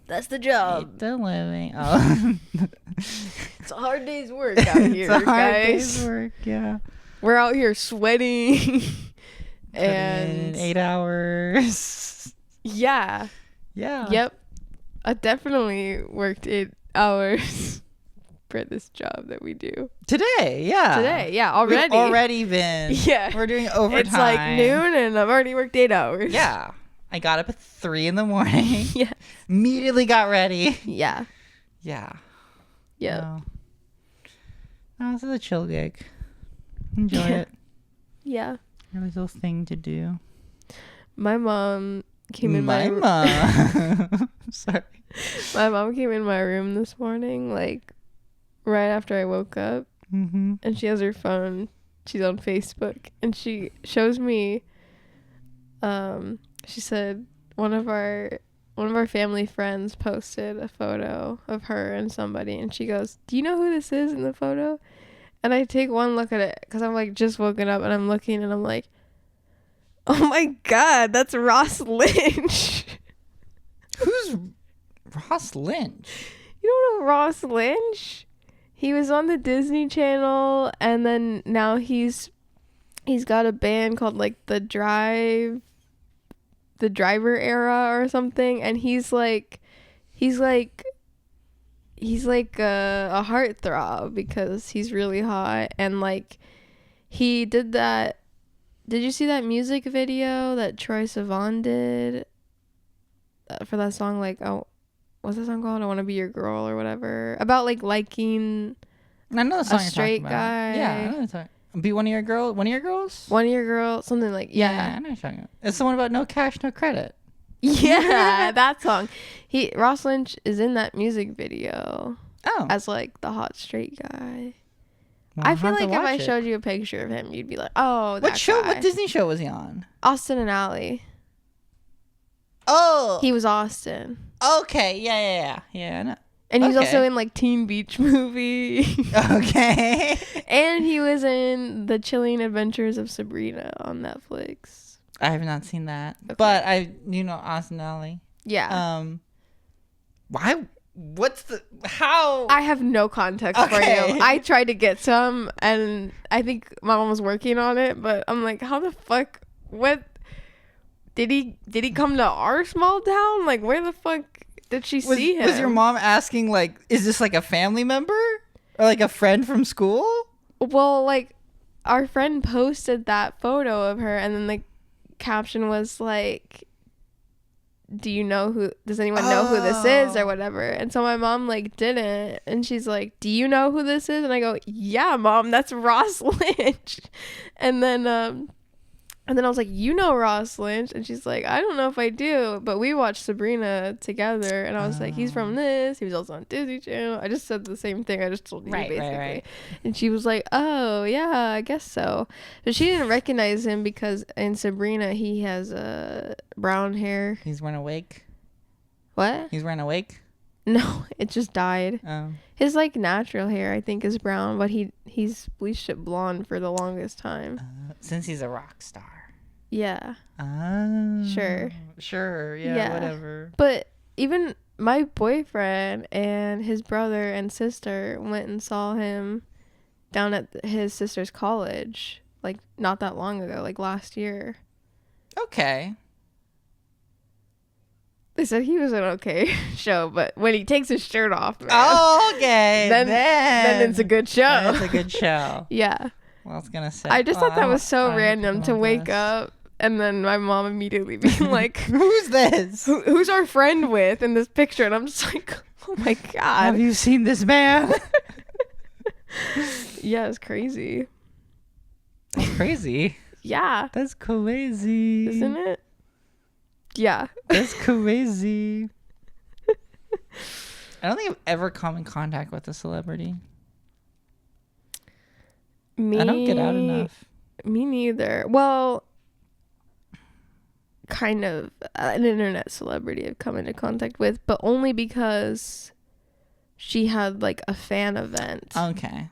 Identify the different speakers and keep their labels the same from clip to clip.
Speaker 1: That's the job.
Speaker 2: Eat the living. Oh.
Speaker 1: It's a hard day's work out here,
Speaker 2: it's a hard
Speaker 1: guys.
Speaker 2: day's work, yeah.
Speaker 1: We're out here sweating.
Speaker 2: And 8 hours.
Speaker 1: Yeah.
Speaker 2: Yeah.
Speaker 1: Yep. I definitely worked 8 hours for this job that we do.
Speaker 2: Today, yeah.
Speaker 1: Already.
Speaker 2: We've already been.
Speaker 1: Yeah.
Speaker 2: We're doing overtime.
Speaker 1: It's like noon and I've already worked 8 hours.
Speaker 2: Yeah. I got up at 3 a.m.
Speaker 1: Yeah.
Speaker 2: Immediately got ready.
Speaker 1: Yeah.
Speaker 2: Yeah.
Speaker 1: Yep.
Speaker 2: No, this is a chill gig. Enjoy it.
Speaker 1: Yeah.
Speaker 2: Really little thing to do.
Speaker 1: My mom came in my
Speaker 2: mom. Sorry.
Speaker 1: My mom came in my room this morning, like right after I woke up, and she has her phone. She's on Facebook, and she shows me. She said one of our family friends posted a photo of her and somebody, and she goes, "Do you know who this is in the photo?" And I take one look at it because I'm like just woken up, and I'm looking, and I'm like, "Oh my God, that's Ross Lynch."
Speaker 2: Who's Ross Lynch?
Speaker 1: You don't know Ross Lynch? He was on the Disney Channel, and then now he's got a band called like the Driver Era or something, and he's like a heartthrob because he's really hot, and like he did that. Did you see that music video that Troye Sivan did for that song? Like, oh, what's that song called? I Want to Be Your Girl or whatever. About like liking
Speaker 2: I know the song
Speaker 1: a
Speaker 2: you're
Speaker 1: straight
Speaker 2: talking about.
Speaker 1: guy.
Speaker 2: Yeah, I know the song. Be one of your girls.
Speaker 1: One of your girl, something like
Speaker 2: I
Speaker 1: yeah.
Speaker 2: know what you're talking about. It's the one about no cash, no credit.
Speaker 1: Yeah, that song. Ross Lynch is in that music video as like the hot straight guy.
Speaker 2: Well,
Speaker 1: I feel like if I showed you a picture of him, you'd be like, "Oh, that
Speaker 2: what show?
Speaker 1: guy."
Speaker 2: What Disney show was he on?
Speaker 1: Austin and Ally.
Speaker 2: Oh,
Speaker 1: He was Austin,
Speaker 2: okay. Yeah. I know.
Speaker 1: and he was also
Speaker 2: Okay.
Speaker 1: in like Teen Beach Movie.
Speaker 2: Okay.
Speaker 1: And he was in The Chilling Adventures of Sabrina on Netflix.
Speaker 2: I have not seen that,
Speaker 1: Okay.
Speaker 2: but Austin Alley.
Speaker 1: Yeah.
Speaker 2: Why? What's the how?
Speaker 1: I have no context for
Speaker 2: Okay.
Speaker 1: you. I tried to get some, and I think my mom was working on it, but I'm like, how the fuck? What? Did he come to our small town? Like, where the fuck did she see him?
Speaker 2: Was your mom asking, like, is this like a family member or like a friend from school?
Speaker 1: Well, like, our friend posted that photo of her, and then the caption was like, does anyone know who this is or whatever? And so my mom like didn't, and she's like, do you know who this is? And I go, yeah, Mom, that's Ross Lynch. And then I was like, you know Ross Lynch? And she's like, I don't know if I do, but we watched Sabrina together. And I was like, he's from this. He was also on Disney Channel. I just said the same thing I just told you, basically. Right. And she was like, oh, yeah, I guess so. But she didn't recognize him because in Sabrina, he has brown hair.
Speaker 2: He's wearing a wig.
Speaker 1: What?
Speaker 2: He's wearing a wig?
Speaker 1: No, it just dyed.
Speaker 2: Oh.
Speaker 1: His like natural hair, I think, is brown, but he's bleached it blonde for the longest time.
Speaker 2: Since he's a rock star.
Speaker 1: Yeah.
Speaker 2: Sure. Yeah, whatever.
Speaker 1: But even my boyfriend and his brother and sister went and saw him down at his sister's college, like not that long ago, like last year.
Speaker 2: Okay.
Speaker 1: They said he was an okay show, but when he takes his shirt off, man,
Speaker 2: Oh, okay.
Speaker 1: then it's a good show.
Speaker 2: It's a good show.
Speaker 1: Yeah.
Speaker 2: Well, I was gonna say.
Speaker 1: I just thought that was so random to wake up and then my mom immediately being like,
Speaker 2: "Who's this?
Speaker 1: Who's our friend with in this picture?" And I'm just like, "Oh my God,
Speaker 2: have you seen this man?"
Speaker 1: Yeah, it's crazy.
Speaker 2: That's crazy.
Speaker 1: Yeah,
Speaker 2: That's crazy,
Speaker 1: isn't it? Yeah,
Speaker 2: that's crazy. I don't think I've ever come in contact with a celebrity. I don't get out enough.
Speaker 1: Me neither. Well, kind of an internet celebrity I've come into contact with, but only because she had like a fan event.
Speaker 2: Okay.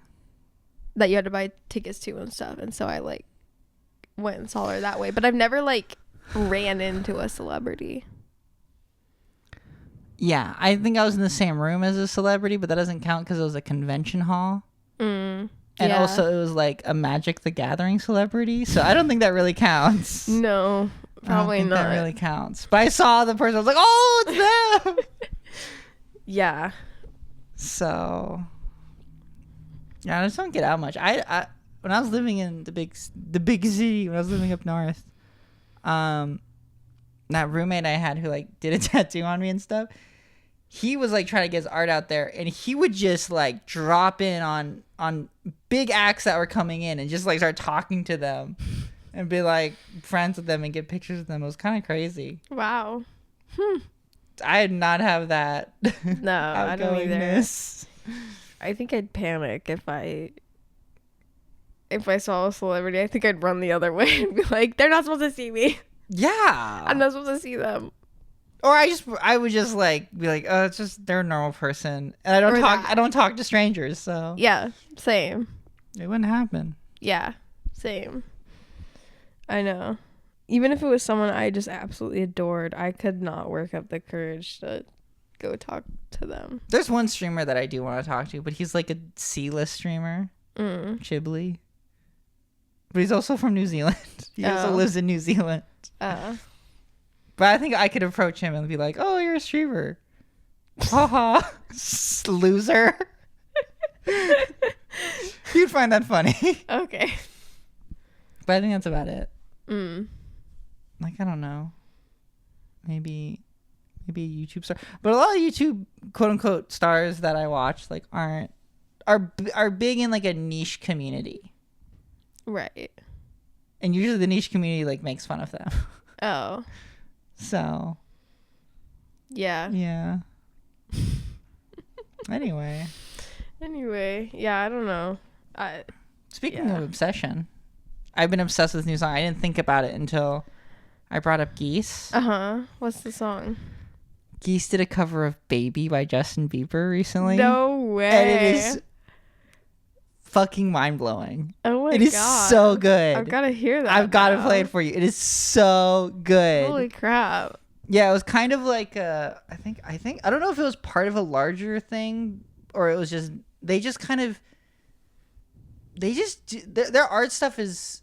Speaker 1: That you had to buy tickets to and stuff, and so I like went and saw her that way. But I've never like ran into a celebrity.
Speaker 2: Yeah, I think I was in the same room as a celebrity, but that doesn't count because it was a convention hall. And also it was like a Magic the Gathering celebrity, so I don't think that really counts.
Speaker 1: No, probably
Speaker 2: I don't think
Speaker 1: not.
Speaker 2: that really counts. But I saw the person, I was like, oh, it's them!
Speaker 1: Yeah.
Speaker 2: So, yeah, I just don't get out much. I when I was living in the big city, when I was living up north, that roommate I had who like did a tattoo on me and stuff, he was like trying to get his art out there, and he would just like drop in on big acts that were coming in and just like start talking to them and be like friends with them and get pictures of them. It was kind of crazy.
Speaker 1: Wow.
Speaker 2: I did not have that.
Speaker 1: No, I don't either.
Speaker 2: outgoingness.
Speaker 1: I think I'd panic if I saw a celebrity. I think I'd run the other way and be like, they're not supposed to see me.
Speaker 2: Yeah.
Speaker 1: I'm not supposed to see them.
Speaker 2: Or I would just like be like, oh, it's just they're a normal person, and I don't talk to strangers, so
Speaker 1: Yeah, same.
Speaker 2: it wouldn't happen.
Speaker 1: Yeah, same. I know. Even if it was someone I just absolutely adored, I could not work up the courage to go talk to them.
Speaker 2: There's one streamer that I do want to talk to, but he's like a C-list streamer, Chiblee, but he's also from New Zealand. He also lives in New Zealand. But I think I could approach him and be like, oh, you're a streamer. Haha. Loser. You'd find that funny.
Speaker 1: Okay.
Speaker 2: But I think that's about it. Like, I don't know. Maybe a YouTube star. But a lot of YouTube quote unquote stars that I watch like are big in like a niche community.
Speaker 1: Right.
Speaker 2: And usually the niche community like makes fun of them.
Speaker 1: Oh.
Speaker 2: So.
Speaker 1: Yeah.
Speaker 2: Yeah. Anyway,
Speaker 1: yeah, I don't know.
Speaker 2: Speaking of obsession, I've been obsessed with this new song. I didn't think about it until I brought up Geese.
Speaker 1: What's the song?
Speaker 2: Geese did a cover of Baby by Justin Bieber recently.
Speaker 1: No way.
Speaker 2: And it is fucking mind-blowing.
Speaker 1: Oh my god.
Speaker 2: It is so good.
Speaker 1: I've got to hear that.
Speaker 2: I've got to play it for you. It is so good.
Speaker 1: Holy crap.
Speaker 2: Yeah, it was kind of like I think I don't know if it was part of a larger thing or it was just their art stuff is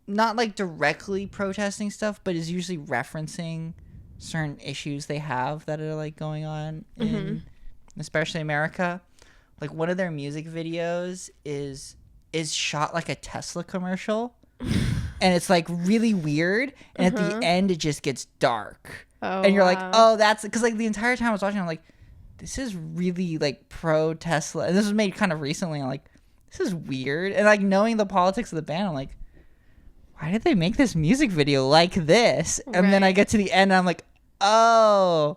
Speaker 2: not like directly protesting stuff, but is usually referencing certain issues they have that are like going on in especially America. Like one of their music videos is shot like a Tesla commercial. And it's like really weird, and at the end it just gets dark.
Speaker 1: Oh,
Speaker 2: and you're like, oh, that's because like the entire time I was watching, I'm like, this is really like pro Tesla, and this was made kind of recently. I'm like, this is weird, and like knowing the politics of the band, I'm like, why did they make this music video like this? And then I get to the end, and I'm like, oh,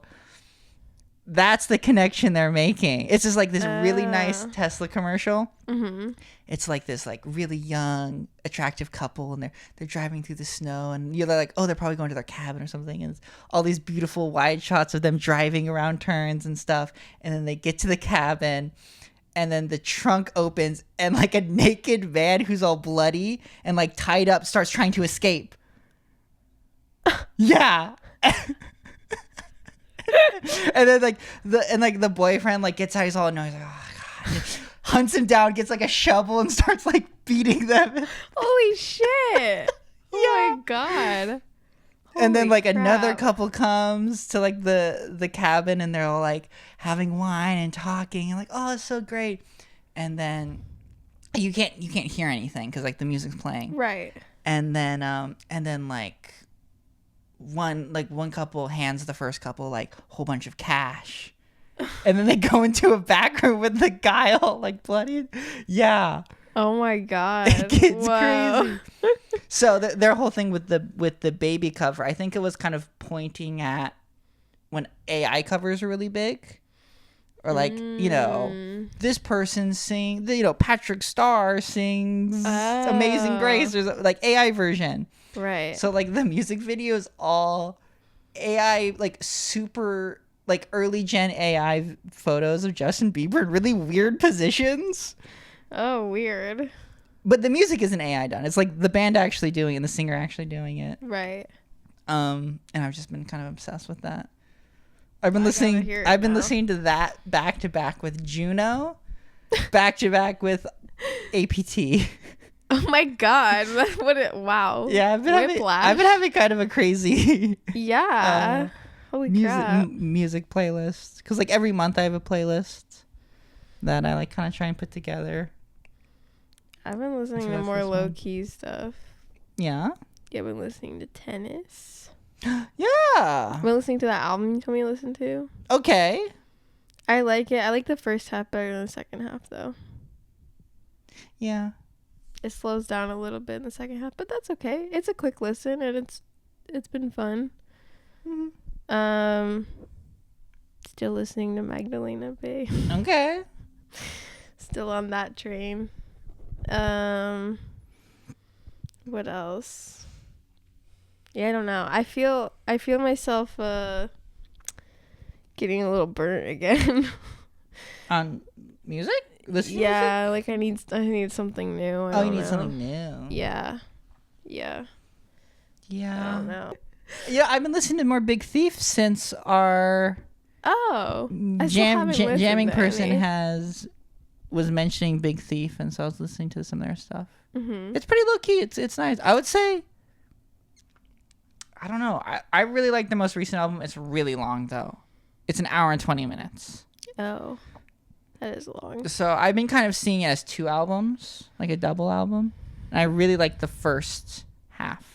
Speaker 2: that's the connection they're making. It's just like this really nice Tesla commercial. It's like this like really young, attractive couple, and they're driving through the snow, and you're like, oh, they're probably going to their cabin or something. And it's all these beautiful wide shots of them driving around turns and stuff. And then they get to the cabin, and then the trunk opens, and like a naked man who's all bloody and like tied up starts trying to escape. Yeah. And then like the boyfriend like gets out, he's all annoyed, like, oh god, hunts him down, gets like a shovel and starts like beating them.
Speaker 1: Holy shit. Oh my god.
Speaker 2: And then like
Speaker 1: crap.
Speaker 2: another couple comes to like the cabin, and they're all like having wine and talking and like, oh, it's so great. And then you can't hear anything because like the music's playing.
Speaker 1: Right.
Speaker 2: And then like one couple hands the first couple like a whole bunch of cash, and then they go into a back room with the guy all like bloody. Yeah.
Speaker 1: Oh my god.
Speaker 2: It gets crazy. So their whole thing with the Baby cover, I think it was kind of pointing at when AI covers are really big, or like this person sing, Patrick Starr sings Amazing Grace, or like AI version.
Speaker 1: Right.
Speaker 2: So like the music video is all AI, like super like early gen AI photos of Justin Bieber in really weird positions.
Speaker 1: Oh, weird.
Speaker 2: But the music isn't AI done. It's like the band actually doing it and the singer actually doing it.
Speaker 1: Right.
Speaker 2: And I've just been kind of obsessed with that. I've been
Speaker 1: I gotta
Speaker 2: listening.
Speaker 1: hear it
Speaker 2: I've been
Speaker 1: now.
Speaker 2: listening to that back to back with Juno, back to back with APT.
Speaker 1: Oh my god! Wow.
Speaker 2: Yeah, I've been having kind of a crazy
Speaker 1: Yeah. Holy crap!
Speaker 2: music playlist, because like every month I have a playlist that I like kind of try and put together.
Speaker 1: I've been listening
Speaker 2: So
Speaker 1: to
Speaker 2: that's
Speaker 1: more
Speaker 2: this
Speaker 1: low
Speaker 2: one.
Speaker 1: key stuff.
Speaker 2: Yeah.
Speaker 1: Yeah, I've been listening to Tennis.
Speaker 2: Yeah.
Speaker 1: I've been listening to that album you told me to listen to.
Speaker 2: Okay.
Speaker 1: I like it. I like the first half better than the second half, though.
Speaker 2: Yeah.
Speaker 1: It slows down a little bit in the second half, but that's okay. It's a quick listen, and it's been fun.
Speaker 2: Mm-hmm.
Speaker 1: Still listening to Magdalena Bay.
Speaker 2: Okay.
Speaker 1: Still on that train. What else? Yeah, I don't know. I feel myself getting a little burnt again.
Speaker 2: On music? Listening to
Speaker 1: Yeah, like I need something new.
Speaker 2: music? Oh, you need something new.
Speaker 1: Yeah.
Speaker 2: Yeah.
Speaker 1: I don't know.
Speaker 2: Yeah, I've been listening to more Big Thief since our
Speaker 1: Oh, I still haven't listened
Speaker 2: jamming
Speaker 1: to
Speaker 2: person
Speaker 1: any.
Speaker 2: was mentioning Big Thief, and so I was listening to some of their stuff.
Speaker 1: Mm-hmm.
Speaker 2: It's pretty low key. It's nice. I would say. I don't know. I really like the most recent album. It's really long though. It's an hour and 20 minutes.
Speaker 1: Oh, that is long.
Speaker 2: So I've been kind of seeing it as 2 albums, like a double album. And I really like the first half.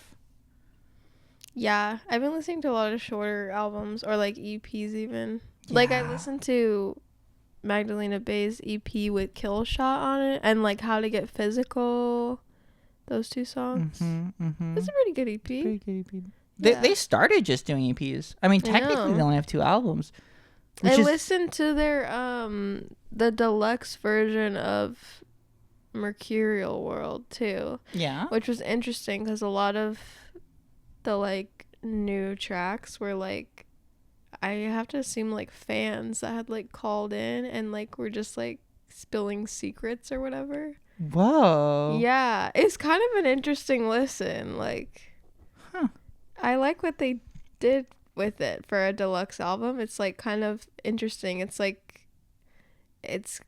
Speaker 1: Yeah, I've been listening to a lot of shorter albums or like EPs even. Like I
Speaker 2: Yeah.
Speaker 1: listened to Magdalena Bay's EP with Kill Shot on it and like How to Get Physical. Those 2 songs. It's a pretty good EP.
Speaker 2: Pretty good EP.
Speaker 1: Yeah.
Speaker 2: They started just doing EPs. I mean,
Speaker 1: I
Speaker 2: technically
Speaker 1: know.
Speaker 2: they only have 2 albums.
Speaker 1: I
Speaker 2: Which is,
Speaker 1: listened to their the deluxe version of Mercurial World too,
Speaker 2: yeah.
Speaker 1: which was interesting because a lot of the like new tracks were like, I have to assume like fans that had like called in and like were just like spilling secrets or whatever.
Speaker 2: Whoa.
Speaker 1: Yeah, it's kind of an interesting listen. Like,
Speaker 2: Huh.
Speaker 1: I like what they did with it for a deluxe album. It's like kind of interesting. It's like it's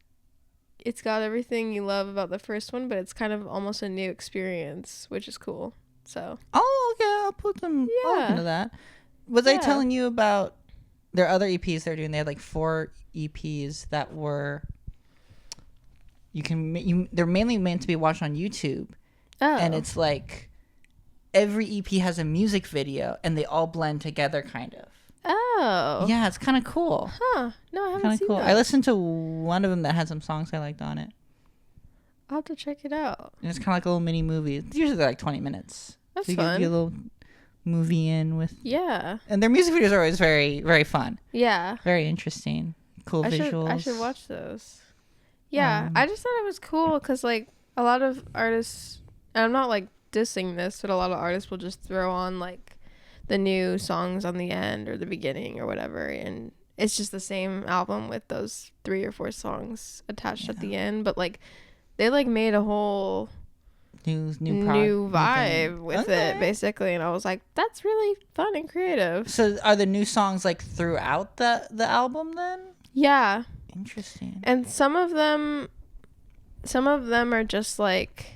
Speaker 1: got everything you love about the first one, but it's kind of almost a new experience, which is cool. So
Speaker 2: Oh, okay. I'll put them all
Speaker 1: Yeah.
Speaker 2: into that. Was I
Speaker 1: Yeah.
Speaker 2: telling you about their other EPs they're doing? They had like 4 EPs that were they're mainly meant to be watched on YouTube.
Speaker 1: oh,
Speaker 2: And it's like every EP has a music video and they all blend together kind of.
Speaker 1: oh,
Speaker 2: Yeah, it's kind of cool.
Speaker 1: huh? No, I haven't
Speaker 2: Kind of
Speaker 1: seen
Speaker 2: cool.
Speaker 1: that.
Speaker 2: I listened to one of them that had some songs I liked on it.
Speaker 1: I'll have to check it out.
Speaker 2: And it's kind of like a little mini movie. It's usually like 20 minutes.
Speaker 1: That's
Speaker 2: so you
Speaker 1: fun.
Speaker 2: get a little movie in with.
Speaker 1: Yeah,
Speaker 2: And their music videos are always very, very fun.
Speaker 1: yeah.
Speaker 2: Very interesting. Cool visuals.
Speaker 1: I should watch those. Yeah,
Speaker 2: Um,
Speaker 1: I just thought it was cool because like a lot of artists, and I'm not like dissing this, but a lot of artists will just throw on like the new songs on the end or the beginning or whatever, and it's just the same album with those 3 or 4 songs attached at the end. But like they like made a whole
Speaker 2: new
Speaker 1: vibe
Speaker 2: thing.
Speaker 1: with it basically, and I was like, that's really fun and creative.
Speaker 2: So are the new songs like throughout the album then?
Speaker 1: Yeah.
Speaker 2: Interesting.
Speaker 1: And some of them are just like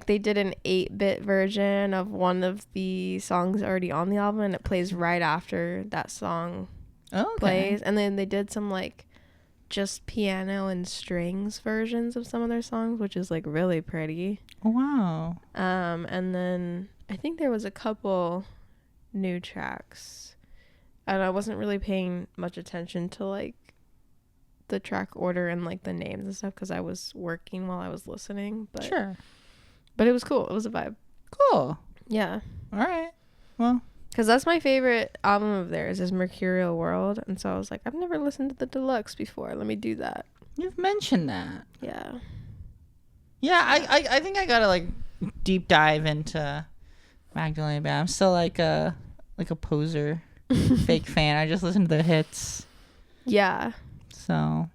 Speaker 1: they did an 8-bit version of one of the songs already on the album, and it plays right after that song plays. And then they did some like just piano and strings versions of some of their songs, which is like really pretty.
Speaker 2: Wow.
Speaker 1: And then I think there was a couple new tracks, and I wasn't really paying much attention to like the track order and like the names and stuff because I was working while I was listening. But
Speaker 2: Sure.
Speaker 1: But it was cool. It was a vibe.
Speaker 2: Cool.
Speaker 1: Yeah.
Speaker 2: All right. Well,
Speaker 1: Because that's my favorite album of theirs is Mercurial World. And so I was like, I've never listened to the deluxe before. Let me do that.
Speaker 2: you've mentioned that.
Speaker 1: Yeah.
Speaker 2: Yeah, I think I gotta like deep dive into Magdalena Bay. I'm still like a poser, fake fan. I just listen to the hits.
Speaker 1: Yeah.
Speaker 2: So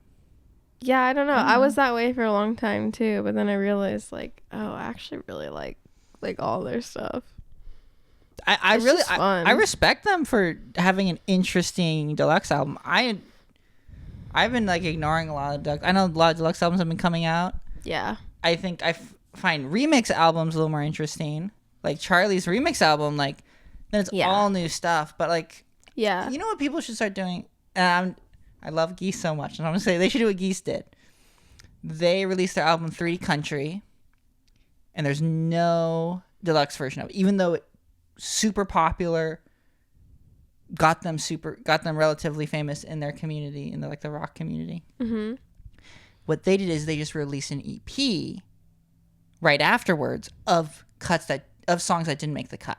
Speaker 1: Yeah, I don't know.
Speaker 2: I
Speaker 1: I
Speaker 2: know.
Speaker 1: was that way for a long time too. But then I realized like, oh, I actually really like all their stuff.
Speaker 2: I
Speaker 1: It's
Speaker 2: really
Speaker 1: just fun.
Speaker 2: I respect them for having an interesting deluxe album. I've been like ignoring a lot of deluxe. I know a lot of deluxe albums have been coming out.
Speaker 1: Yeah.
Speaker 2: I think find remix albums a little more interesting. Like Charlie's remix album, like then it's all new stuff. But like,
Speaker 1: Yeah.
Speaker 2: you know what people should start doing? And I love Geese so much, and I'm gonna say they should do what Geese did. They released their album 3D Country, and there's no deluxe version of it, even though it super popular, got them relatively famous in their community, in the rock community.
Speaker 1: Mm-hmm.
Speaker 2: What they did is they just released an EP right afterwards of songs that didn't make the cut.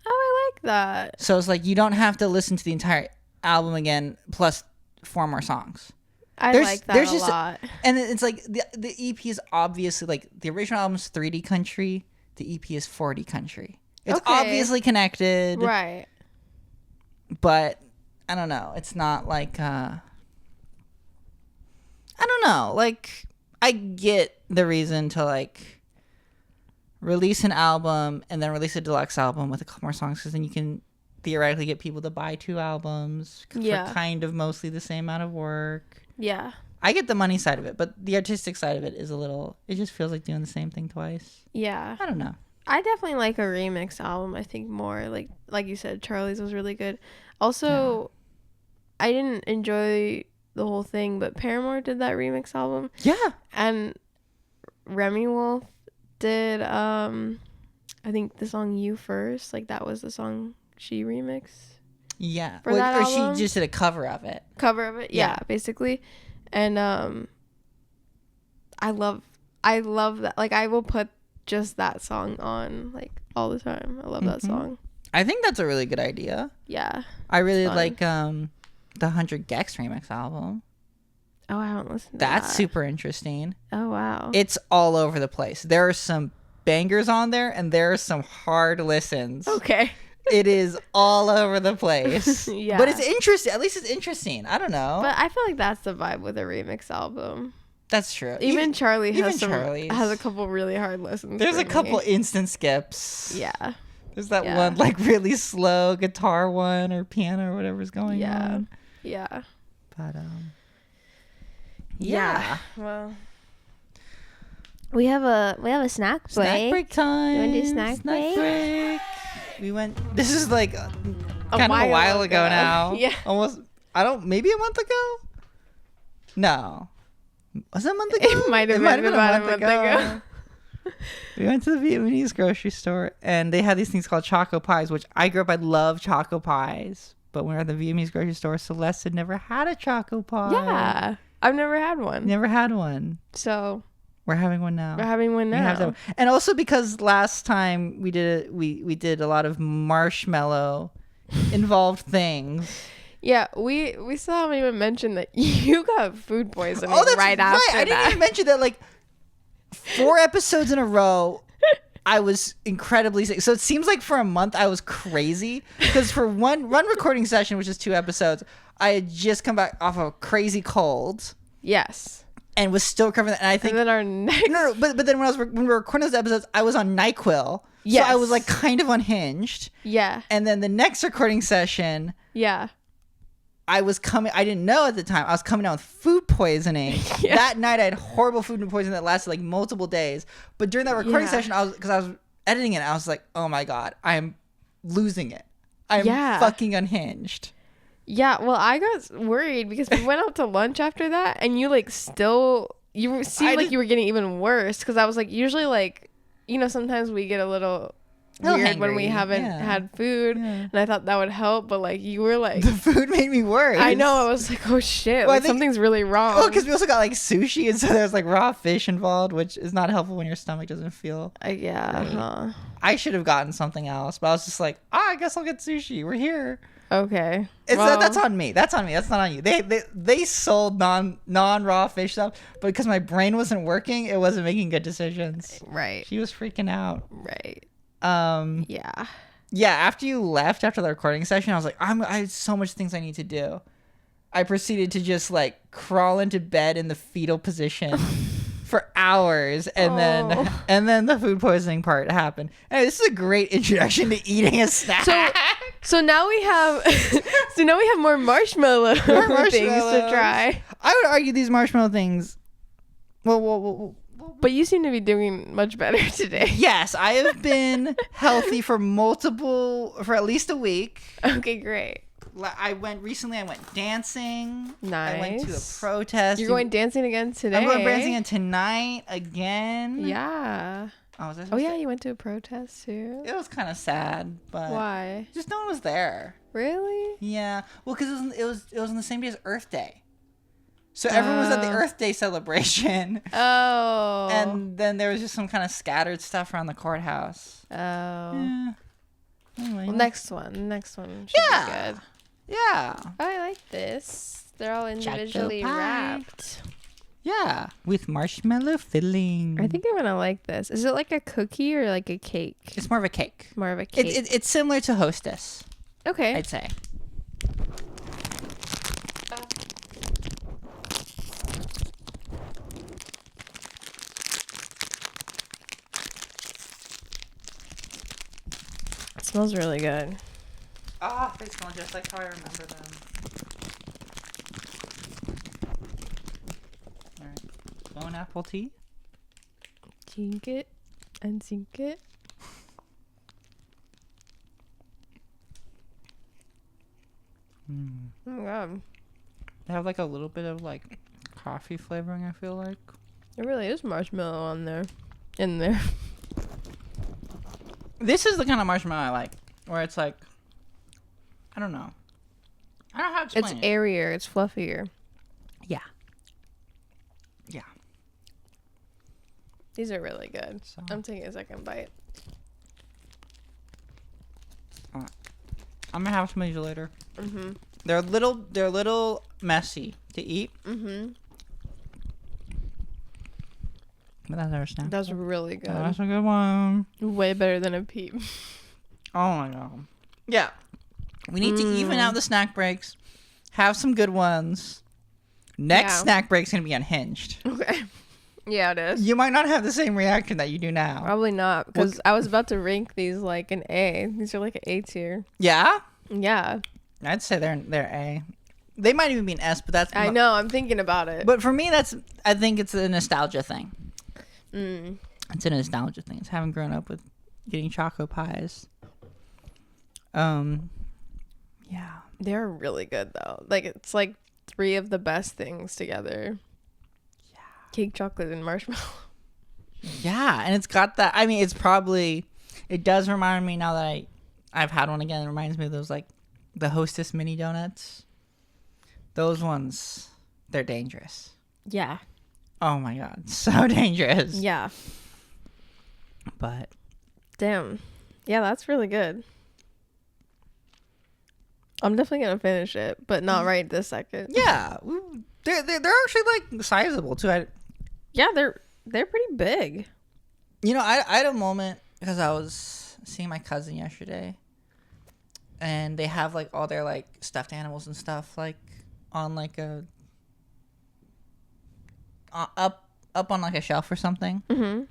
Speaker 1: Oh, I like that.
Speaker 2: So it's like you don't have to listen to the entire album again plus 4 more songs.
Speaker 1: I like that a lot.
Speaker 2: And it's like the EP is obviously like the original album's 3D Country, the EP is 4D Country. It's obviously connected.
Speaker 1: Right.
Speaker 2: But I don't know. It's not like I don't know. Like I get the reason to like release an album and then release a deluxe album with a couple more songs, because then you can theoretically get people to buy 2 albums for kind of mostly the same amount of work.
Speaker 1: Yeah.
Speaker 2: I get the money side of it, but the artistic side of it is it just feels like doing the same thing twice.
Speaker 1: Yeah.
Speaker 2: I don't know.
Speaker 1: I definitely like a remix album. I think more like you said, Charlie's was really good. Also, I didn't enjoy the whole thing, but Paramore did that remix album.
Speaker 2: Yeah.
Speaker 1: And Remy Wolf did I think the song You First, like that was the song she remixed.
Speaker 2: Yeah.
Speaker 1: For that
Speaker 2: or
Speaker 1: album.
Speaker 2: she just did a cover of it.
Speaker 1: Yeah, basically. And I love that. Like I will put just that song on like all the time. I love that song.
Speaker 2: I think that's a really good idea.
Speaker 1: Yeah.
Speaker 2: I really like the 100 Gex remix album.
Speaker 1: Oh, I haven't listened to that.
Speaker 2: That's super interesting.
Speaker 1: Oh, wow.
Speaker 2: It's all over the place. There are some bangers on there and there are some hard listens.
Speaker 1: Okay.
Speaker 2: It is all over the place.
Speaker 1: Yeah.
Speaker 2: But it's interesting. At least it's interesting. I don't know.
Speaker 1: But I feel like that's the vibe with a remix album.
Speaker 2: That's true.
Speaker 1: Even Charlie has
Speaker 2: Charlie's
Speaker 1: a couple really hard listens.
Speaker 2: There's a
Speaker 1: me.
Speaker 2: couple instant skips.
Speaker 1: Yeah.
Speaker 2: There's that one like really slow guitar one or piano or whatever's going on.
Speaker 1: Yeah.
Speaker 2: But
Speaker 1: yeah. Well, we have a snack break.
Speaker 2: Snack break time.
Speaker 1: You want to do snack break?
Speaker 2: We went. This is like kind of a while ago now.
Speaker 1: Yeah.
Speaker 2: Almost. Maybe a month ago. No. Was it a month ago?
Speaker 1: It might have been about a month ago.
Speaker 2: We went to the Vietnamese grocery store and they had these things called choco pies, which I grew up, I love choco pies. But when we were at the Vietnamese grocery store, Celeste had never had a choco pie.
Speaker 1: Yeah. I've never had one.
Speaker 2: Never had one.
Speaker 1: So
Speaker 2: we're having one now. And also because last time we did a lot of marshmallow involved things.
Speaker 1: Yeah, we still haven't even mentioned that you got food poisoning
Speaker 2: after
Speaker 1: I
Speaker 2: didn't even mention that like 4 episodes in a row I was incredibly sick. So it seems like for a month I was crazy because for one recording session, which is 2 episodes, I had just come back off a crazy cold.
Speaker 1: Yes.
Speaker 2: And was still recovering. And I think.
Speaker 1: And then our next.
Speaker 2: No, but then when we were recording those episodes, I was on NyQuil.
Speaker 1: Yes.
Speaker 2: So I was like kind of unhinged.
Speaker 1: Yeah.
Speaker 2: And then the next recording session.
Speaker 1: Yeah.
Speaker 2: I didn't know at the time, I was coming down with food poisoning. Yeah. That night I had horrible food poisoning that lasted like multiple days. But during that recording session, because I was editing it, I was like, oh my God, I am losing it. I'm fucking unhinged.
Speaker 1: Yeah, well, I got worried because we went out to lunch after that and you like you seemed like you were getting even worse because I was like, usually like, you know, sometimes we get a little weird when we haven't had food and I thought that would help, but like you were like
Speaker 2: the food made me worse.
Speaker 1: I know. I was like, oh shit, well, like something's really wrong.
Speaker 2: Oh, because we also got like sushi and so there's like raw fish involved, which is not helpful when your stomach doesn't feel right. I should have gotten something else, but I was just like, I guess I'll get sushi, we're here.
Speaker 1: Okay.
Speaker 2: That's on me. That's not on you. They sold non raw fish stuff, but because my brain wasn't working, it wasn't making good decisions.
Speaker 1: Right.
Speaker 2: She was freaking out.
Speaker 1: Right.
Speaker 2: Yeah. After you left after the recording session, I was like, I had so much things I need to do. I proceeded to just like crawl into bed in the fetal position for hours, and then the food poisoning part happened. Hey, this is a great introduction to eating a snack.
Speaker 1: So now we have more marshmallow things to try.
Speaker 2: I would argue these marshmallow things. Well,
Speaker 1: but you seem to be doing much better today.
Speaker 2: Yes, I have been healthy for at least a week.
Speaker 1: Okay, great.
Speaker 2: I went dancing.
Speaker 1: Nice.
Speaker 2: I went to a protest.
Speaker 1: You're going dancing again today?
Speaker 2: I'm going dancing again tonight again.
Speaker 1: Yeah.
Speaker 2: Oh yeah,
Speaker 1: you went to a protest too?
Speaker 2: It was kind of sad, but
Speaker 1: why?
Speaker 2: Just no one was there.
Speaker 1: Really?
Speaker 2: Yeah. Well, because it was on the same day as Earth Day. So everyone was at the Earth Day celebration.
Speaker 1: Oh.
Speaker 2: And then there was just some kind of scattered stuff around the courthouse.
Speaker 1: Oh.
Speaker 2: Yeah. Anyway.
Speaker 1: Well, next one should be good.
Speaker 2: Yeah.
Speaker 1: Oh, I like this. They're all individually wrapped.
Speaker 2: Yeah. With marshmallow filling.
Speaker 1: I think I'm going to like this. Is it like a cookie or like a cake?
Speaker 2: It's more of a cake.
Speaker 1: More of a cake.
Speaker 2: It's similar to Hostess.
Speaker 1: Okay.
Speaker 2: I'd say.
Speaker 1: It smells really good.
Speaker 2: Ah, they smell just like how I remember them. Alright. Bone apple tea?
Speaker 1: Drink it and sink it. Oh my god.
Speaker 2: They have like a little bit of like coffee flavoring, I feel like.
Speaker 1: There really is marshmallow in there.
Speaker 2: This is the kind of marshmallow I like, where it's like, I don't know. I don't know how to explain
Speaker 1: It's
Speaker 2: it.
Speaker 1: airier. It's fluffier.
Speaker 2: Yeah. Yeah.
Speaker 1: These are really good.
Speaker 2: So.
Speaker 1: I'm taking a second bite.
Speaker 2: I'm gonna have some of these later.
Speaker 1: Mm-hmm.
Speaker 2: They're a little messy to eat.
Speaker 1: Mm-hmm.
Speaker 2: But that's our snack.
Speaker 1: That's really good.
Speaker 2: That's a good one.
Speaker 1: Way better than a peep.
Speaker 2: Oh my god. Yeah. We need to even out the snack breaks. Have some good ones. Next snack break's gonna be unhinged.
Speaker 1: Okay. Yeah, it is.
Speaker 2: You might not have the same reaction that you do now.
Speaker 1: Probably not, because I was about to rank these like an A. These are like an A tier.
Speaker 2: Yeah?
Speaker 1: Yeah.
Speaker 2: I'd say they're A. They might even be an S, but that's...
Speaker 1: I know. I'm thinking about it.
Speaker 2: But for me, I think it's a nostalgia thing.
Speaker 1: Mm.
Speaker 2: It's a nostalgia thing. It's having grown up with getting choco pies. Yeah.
Speaker 1: They're really good, though. Like, it's like 3 of the best things together. Yeah. Cake, chocolate, and marshmallow.
Speaker 2: Yeah, and it's got that... I mean, it does remind me now that I've had one again. It reminds me of those, like, the Hostess mini donuts. Those ones, they're dangerous.
Speaker 1: Yeah.
Speaker 2: Oh my god, so dangerous.
Speaker 1: Yeah.
Speaker 2: But
Speaker 1: damn. Yeah, that's really good. I'm definitely gonna finish it, but not right this second.
Speaker 2: Yeah. They're actually like sizable too.
Speaker 1: Yeah, they're pretty big.
Speaker 2: You know, I had a moment because I was seeing my cousin yesterday, and they have like all their like stuffed animals and stuff like on like a up on like a shelf or something.
Speaker 1: Mm-hmm.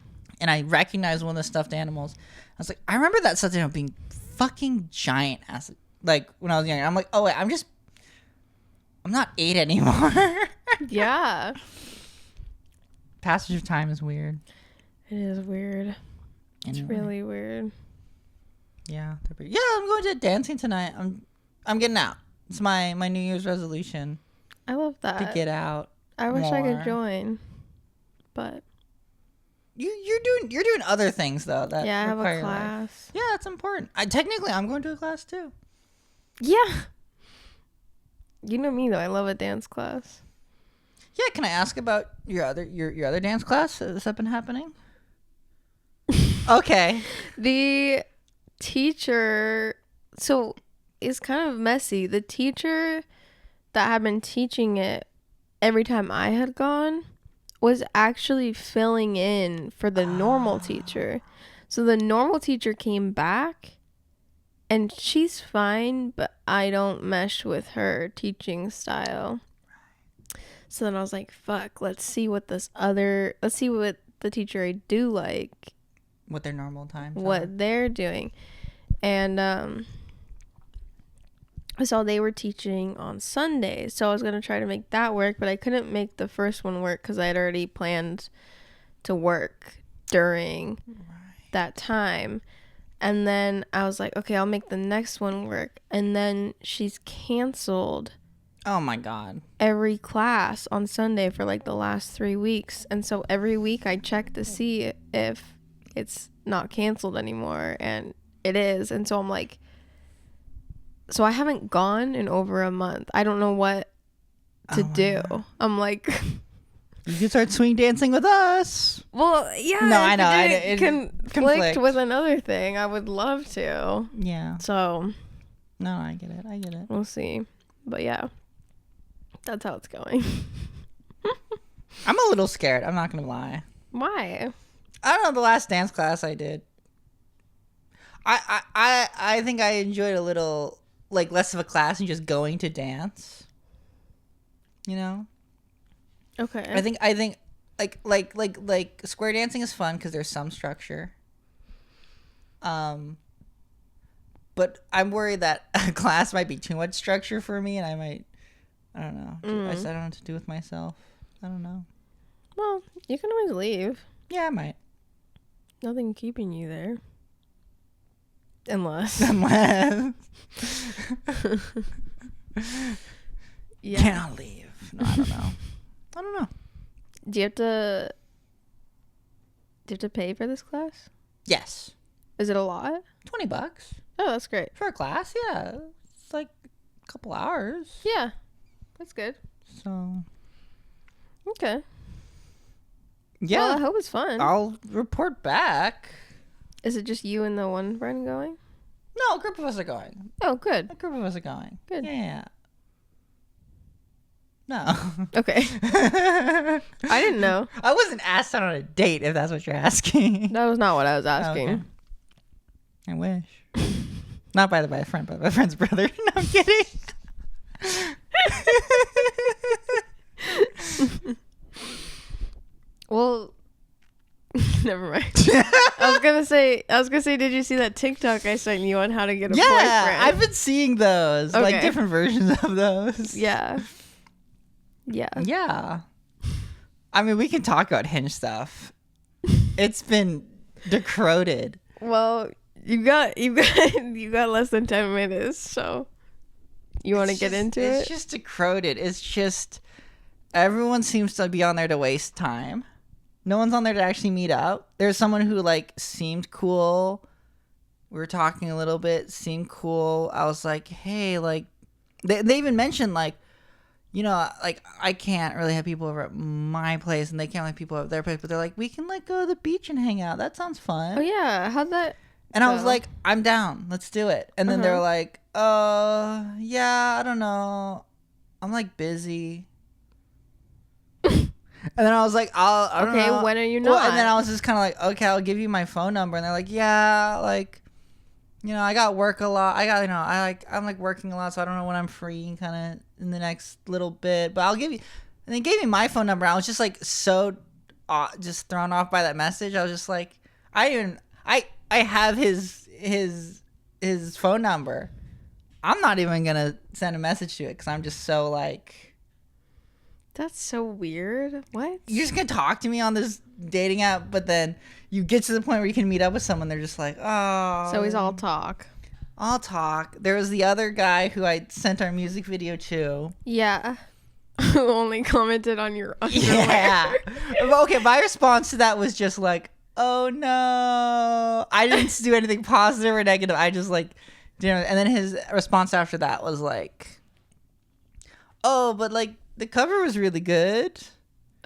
Speaker 2: And I recognized one of the stuffed animals. I was like, I remember that stuffed animal being fucking giant as like when I was younger. I'm like, oh wait, I'm not 8 anymore.
Speaker 1: Yeah.
Speaker 2: Passage of time is weird.
Speaker 1: It is weird. It's really weird.
Speaker 2: Yeah. Yeah, I'm going to dancing tonight. I'm getting out. It's my New Year's resolution.
Speaker 1: I love that.
Speaker 2: To get out.
Speaker 1: I wish I could join. But
Speaker 2: you're doing other things though. That
Speaker 1: yeah, I have a class.
Speaker 2: Yeah, that's important. Technically I'm going to a class too.
Speaker 1: Yeah. You know me though. I love a dance class.
Speaker 2: Yeah, can I ask about your other dance class? Has that been happening? Okay.
Speaker 1: The teacher, so it's kind of messy. The teacher that had been teaching it every time I had gone was actually filling in for the normal teacher. So the normal teacher came back and she's fine, but I don't mesh with her teaching style. So then I was like, fuck, let's see what the teacher I do like,
Speaker 2: What their normal times
Speaker 1: what
Speaker 2: are.
Speaker 1: they're doing. And I saw they were teaching on Sundays, so I was going to try to make that work, but I couldn't make the first one work because I had already planned to work during that time. And then I was like, okay, I'll make the next one work. And then she's canceled
Speaker 2: Oh my God.
Speaker 1: every class on Sunday for like the last 3 weeks. And so every week I check to see if it's not canceled anymore, and it is. And so I'm like, so I haven't gone in over a month. I don't know what to do.
Speaker 2: God.
Speaker 1: I'm like,
Speaker 2: You can start swing dancing with us.
Speaker 1: well, yeah.
Speaker 2: No, I know.
Speaker 1: It conflict with another thing. I would love to.
Speaker 2: Yeah.
Speaker 1: So.
Speaker 2: No, I get it.
Speaker 1: We'll see. But yeah, that's how it's going.
Speaker 2: I'm a little scared. I'm not going to lie.
Speaker 1: Why?
Speaker 2: I don't know. The last dance class I did, I think I enjoyed a little, like, less of a class and just going to dance. You know?
Speaker 1: Okay.
Speaker 2: I think like square dancing is fun because there's some structure. But I'm worried that a class might be too much structure for me, and I don't know. I don't know what to do with myself. I don't know.
Speaker 1: Well, you can always leave.
Speaker 2: Yeah, I might.
Speaker 1: Nothing keeping you there. Unless. Yeah.
Speaker 2: Can't leave. No, I don't know. I don't know.
Speaker 1: Do you have to pay for this class?
Speaker 2: Yes.
Speaker 1: Is it a lot?
Speaker 2: $20
Speaker 1: Oh, that's great.
Speaker 2: for a class. Yeah, it's like a couple hours.
Speaker 1: Yeah. That's good.
Speaker 2: So.
Speaker 1: Okay.
Speaker 2: Yeah.
Speaker 1: Well, I hope it's fun.
Speaker 2: I'll report back.
Speaker 1: Is it just you and the one friend going?
Speaker 2: No, a group of us are going.
Speaker 1: Oh, good.
Speaker 2: A group of us are going.
Speaker 1: Good.
Speaker 2: Yeah. No.
Speaker 1: Okay. I didn't know.
Speaker 2: I wasn't asked out on a date, if that's what you're asking.
Speaker 1: That was not what I was asking.
Speaker 2: Okay. I wish. Not by a friend, but my friend's brother. No, I'm kidding.
Speaker 1: Well, never mind. I was gonna say, did you see that TikTok I sent you on how to get a boyfriend?
Speaker 2: Yeah, I've been seeing those, like
Speaker 1: Okay.
Speaker 2: different versions of those.
Speaker 1: Yeah. Yeah.
Speaker 2: Yeah. I mean, we can talk about Hinge stuff. It's been decroded.
Speaker 1: Well, you got less than 10 minutes, so you want to get into it?
Speaker 2: It's just decroded. It's just everyone seems to be on there to waste time. No one's on there to actually meet up. There's someone who like seemed cool. We were talking a little bit, seemed cool. I was like, hey, like they even mentioned like, you know, like I can't really have people over at my place and they can't have people over at their place, but they're like, we can like go to the beach and hang out. That sounds fun.
Speaker 1: Oh yeah, how'd that
Speaker 2: And I
Speaker 1: go?
Speaker 2: was like, I'm down. Let's do it. And then they were like, yeah, I don't know. I'm like busy. And then I was like, I don't know.
Speaker 1: Okay, when are you not?
Speaker 2: Well, and then I was just kind of like, okay, I'll give you my phone number. And they're like, yeah, like, you know, I got work a lot. I'm like working a lot, so I don't know when I'm free kind of in the next little bit. But I'll give you. And they gave me my phone number. I was just like so just thrown off by that message. I was just like, I have his phone number. I'm not even going to send a message to it because I'm just so like.
Speaker 1: That's so weird. What?
Speaker 2: You're just going to talk to me on this dating app, but then you get to the point where you can meet up with someone. They're just like, oh.
Speaker 1: So he's all talk.
Speaker 2: I'll talk. There was the other guy who I sent our music video to.
Speaker 1: Yeah. Who only commented on your underwear.
Speaker 2: Yeah. Okay, my response to that was just like, oh no. I didn't do anything positive or negative. I just like, you know, and then his response after that was like, oh, but like the cover was really good.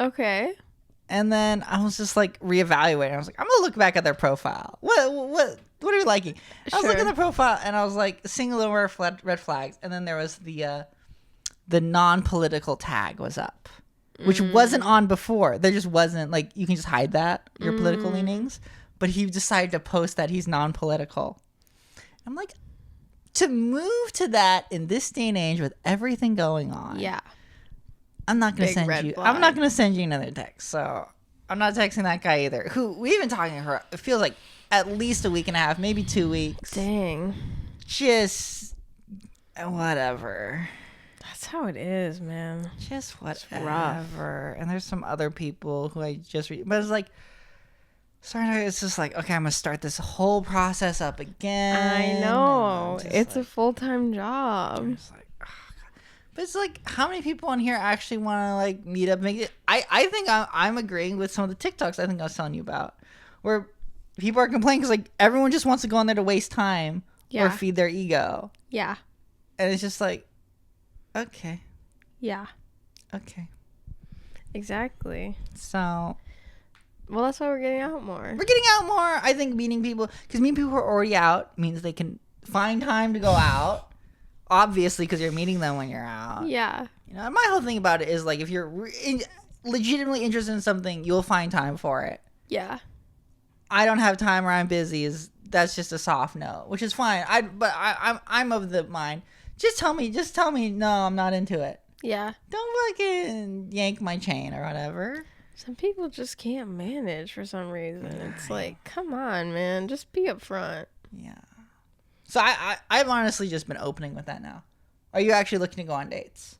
Speaker 1: Okay.
Speaker 2: And then I was just like reevaluating. I was like, I'm gonna look back at their profile. What are you liking? I was looking at the profile and I was like seeing a little more red flags. And then there was the non-political tag was up, which wasn't on before. There just wasn't like you can just hide that your political leanings. But he decided to post that he's non-political. I'm like, to move to that in this day and age with everything going on.
Speaker 1: Yeah.
Speaker 2: I'm not gonna
Speaker 1: Big
Speaker 2: send
Speaker 1: red
Speaker 2: you.
Speaker 1: flag.
Speaker 2: I'm not gonna send you another text. So I'm not texting that guy either. Who we've been talking to her. It feels like at least a week and a half, maybe 2 weeks.
Speaker 1: Dang.
Speaker 2: Just whatever.
Speaker 1: That's how it is, man.
Speaker 2: Just whatever.
Speaker 1: rough.
Speaker 2: And there's some other people who I just but it's like. Sorry, it's just like, okay, I'm gonna start this whole process up again.
Speaker 1: I know. It's
Speaker 2: like,
Speaker 1: a full-time job.
Speaker 2: it's like, oh, God. But it's like, how many people on here actually want to like meet up, make it? I think I'm agreeing with some of the TikToks I think I was telling you about, where people are complaining because like everyone just wants to go on there to waste time or feed their ego.
Speaker 1: Yeah.
Speaker 2: And it's just like, okay.
Speaker 1: Yeah.
Speaker 2: Okay.
Speaker 1: Exactly.
Speaker 2: So.
Speaker 1: Well, that's why we're getting out more.
Speaker 2: We're getting out more. I think meeting people, because meeting people who are already out means they can find time to go out. Obviously, because you're meeting them when you're out.
Speaker 1: Yeah.
Speaker 2: You know, my whole thing about it is like if you're legitimately interested in something, you'll find time for it.
Speaker 1: Yeah.
Speaker 2: I don't have time or I'm busy. That's just a soft no, which is fine. I'm of the mind. Just tell me. No, I'm not into it.
Speaker 1: Yeah.
Speaker 2: Don't fucking yank my chain or whatever.
Speaker 1: Some people just can't manage for some reason. It's like, come on, man. Just be upfront.
Speaker 2: Yeah. So I've honestly just been opening with that now. Are you actually looking to go on dates?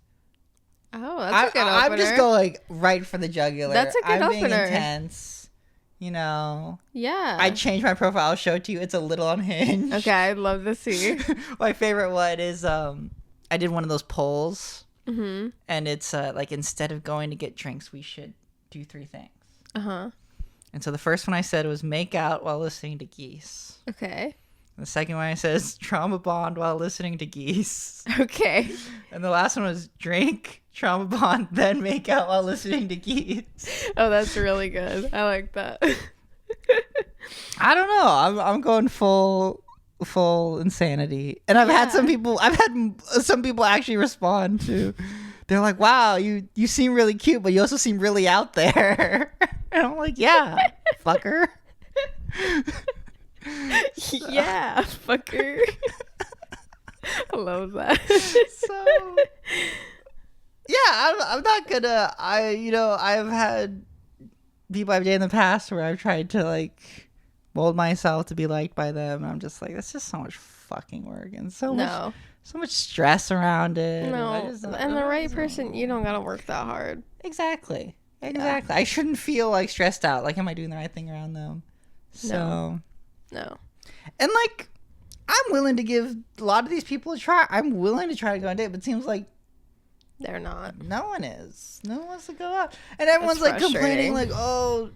Speaker 1: Oh, that's a good opener.
Speaker 2: I'm just going right for the jugular.
Speaker 1: That's a good
Speaker 2: I'm
Speaker 1: opener.
Speaker 2: being intense. You know.
Speaker 1: Yeah.
Speaker 2: I changed my profile. I'll show it to you. It's a little on Hinge.
Speaker 1: Okay, I'd love to see.
Speaker 2: My favorite one is I did one of those polls.
Speaker 1: Mm-hmm.
Speaker 2: And it's like instead of going to get drinks, we should do 3 things.
Speaker 1: Uh-huh.
Speaker 2: And so the first one I said was make out while listening to Geese.
Speaker 1: Okay.
Speaker 2: The second one I said is trauma bond while listening to Geese.
Speaker 1: Okay.
Speaker 2: And the last one was drink, trauma bond, then make out while listening to Geese.
Speaker 1: Oh, that's really good. I like that.
Speaker 2: I don't know. I'm going full insanity. And I've had some people actually respond to. They're like, wow, you seem really cute, but you also seem really out there. And I'm like, yeah, fucker.
Speaker 1: Yeah, fucker. I love that.
Speaker 2: So, yeah, I'm not gonna. I've had people I've dated in the past where I've tried to like mold myself to be liked by them. And I'm just like, that's just so much fucking work and so much stress around it.
Speaker 1: No, and the right person, you don't gotta work that hard.
Speaker 2: Exactly. I shouldn't feel like stressed out. Like, am I doing the right thing around them? So,
Speaker 1: no.
Speaker 2: And like, I'm willing to give a lot of these people a try. I'm willing to try to go on a date, but it seems like
Speaker 1: they're not.
Speaker 2: no one is. No one wants to go out, and everyone's like complaining, like, oh,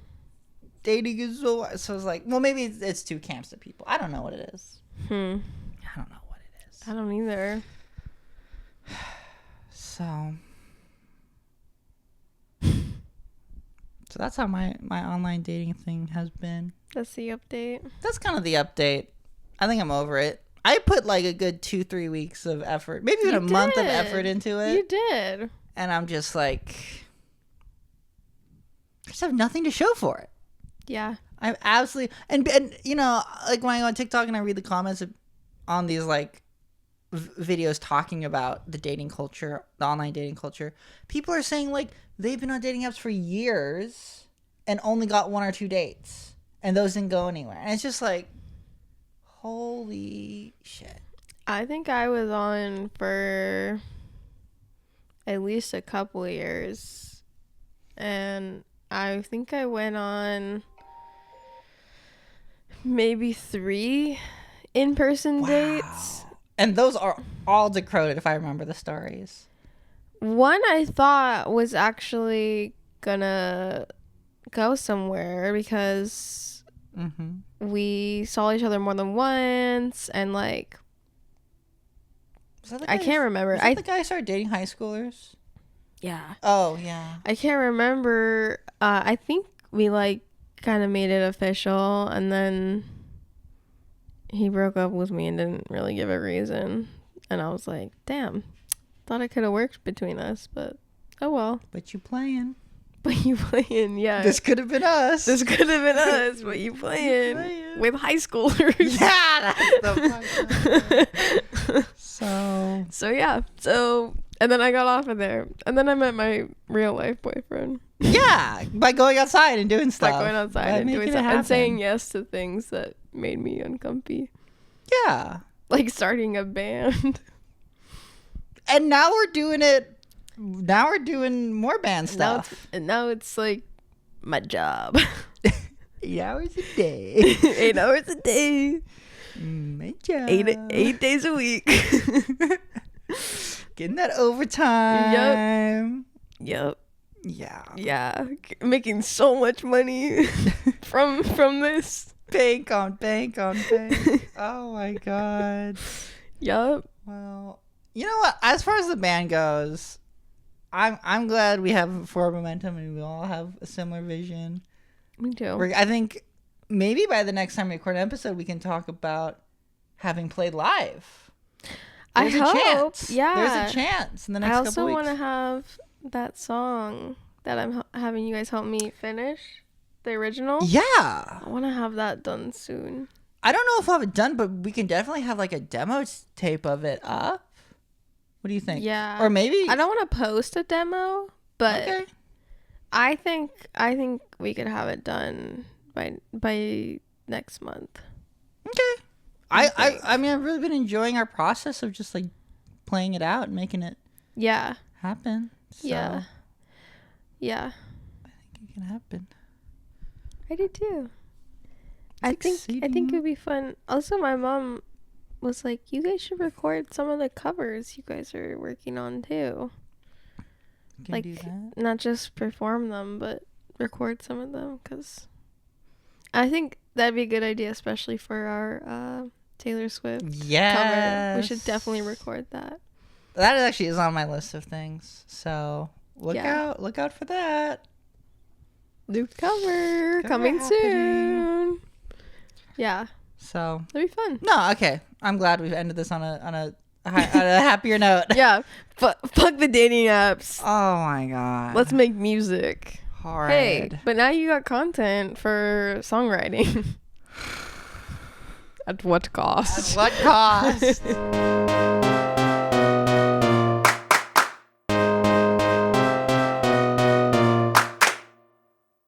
Speaker 2: dating is so. So it's like, well, maybe it's 2 camps of people. I don't know what it is. I don't know what it is.
Speaker 1: I don't either.
Speaker 2: So that's how my online dating thing has been.
Speaker 1: That's the update.
Speaker 2: That's kind of the update. I think I'm over it. I put like a good 2-3 weeks of effort, maybe even a month of effort into it.
Speaker 1: You did.
Speaker 2: And I'm just like, I just have nothing to show for it.
Speaker 1: Yeah.
Speaker 2: I'm absolutely, and you know, like when I go on TikTok and I read the comments on these like videos talking about the dating culture, the online dating culture, people are saying like they've been on dating apps for years and only got 1 or 2 dates, and those didn't go anywhere. And it's just like, holy shit.
Speaker 1: I think I was on for at least a couple of years, and I think I went on maybe 3 in-person dates.
Speaker 2: And those are all decoded if I remember the stories.
Speaker 1: One I thought was actually gonna go somewhere because we saw each other more than once, and like, I can't remember.
Speaker 2: Was that the guy who started dating high schoolers?
Speaker 1: Yeah.
Speaker 2: Oh, yeah.
Speaker 1: I can't remember. I think we like kind of made it official, and then he broke up with me and didn't really give a reason. And I was like, damn, thought it could have worked between us, but oh well.
Speaker 2: But you playing.
Speaker 1: But you playing, yeah.
Speaker 2: This could have been us.
Speaker 1: This could have been us, but you playing with high schoolers.
Speaker 2: Yeah, that's the fucking So
Speaker 1: yeah. So And then I got off of there. And then I met my real life boyfriend.
Speaker 2: Yeah, by going outside and doing stuff.
Speaker 1: By going outside and doing stuff. And saying yes to things that made me uncomfy.
Speaker 2: Yeah.
Speaker 1: Like starting a band.
Speaker 2: And now we're doing it. Now we're doing more band stuff.
Speaker 1: Now it's like my job.
Speaker 2: 8 hours a day.
Speaker 1: 8 hours a day.
Speaker 2: My job.
Speaker 1: 8 days a week.
Speaker 2: Getting that overtime.
Speaker 1: Yep.
Speaker 2: Yeah.
Speaker 1: Making so much money from this.
Speaker 2: Bank on bank on bank. Oh my god.
Speaker 1: Yup.
Speaker 2: Well, you know what? As far as the band goes, I'm glad we have forward momentum and we all have a similar vision.
Speaker 1: Me too.
Speaker 2: I think maybe by the next time we record an episode, we can talk about having played live. There's a chance.
Speaker 1: Yeah.
Speaker 2: There's a chance in the next couple weeks.
Speaker 1: I also want to have that song that I'm having you guys help me finish, the original.
Speaker 2: Yeah.
Speaker 1: I want to have that done soon.
Speaker 2: I don't know if I'll have it done, but we can definitely have like a demo tape of it up. What do you think?
Speaker 1: Yeah.
Speaker 2: Or maybe
Speaker 1: I don't want to post a demo, but
Speaker 2: okay.
Speaker 1: I think we could have it done by next month.
Speaker 2: Okay. I mean, I've really been enjoying our process of just like playing it out and making it happen. So
Speaker 1: Yeah.
Speaker 2: I think it can happen.
Speaker 1: I do too.
Speaker 2: It's
Speaker 1: I think it would be fun. Also, my mom was like, you guys should record some of the covers you guys are working on too.
Speaker 2: Can do that.
Speaker 1: Not just perform them, but record some of them, because I think that'd be a good idea, especially for our Taylor Swift cover. We should definitely record that.
Speaker 2: That actually is on my list of things. So look out for that.
Speaker 1: New cover coming soon. Yeah.
Speaker 2: So
Speaker 1: that'd be fun.
Speaker 2: No, okay. I'm glad we've ended this on a happier note.
Speaker 1: Yeah. Fuck the dating apps.
Speaker 2: Oh my god.
Speaker 1: Let's make music.
Speaker 2: Hard.
Speaker 1: Hey, but now you got content for songwriting. At what cost?
Speaker 2: At what cost?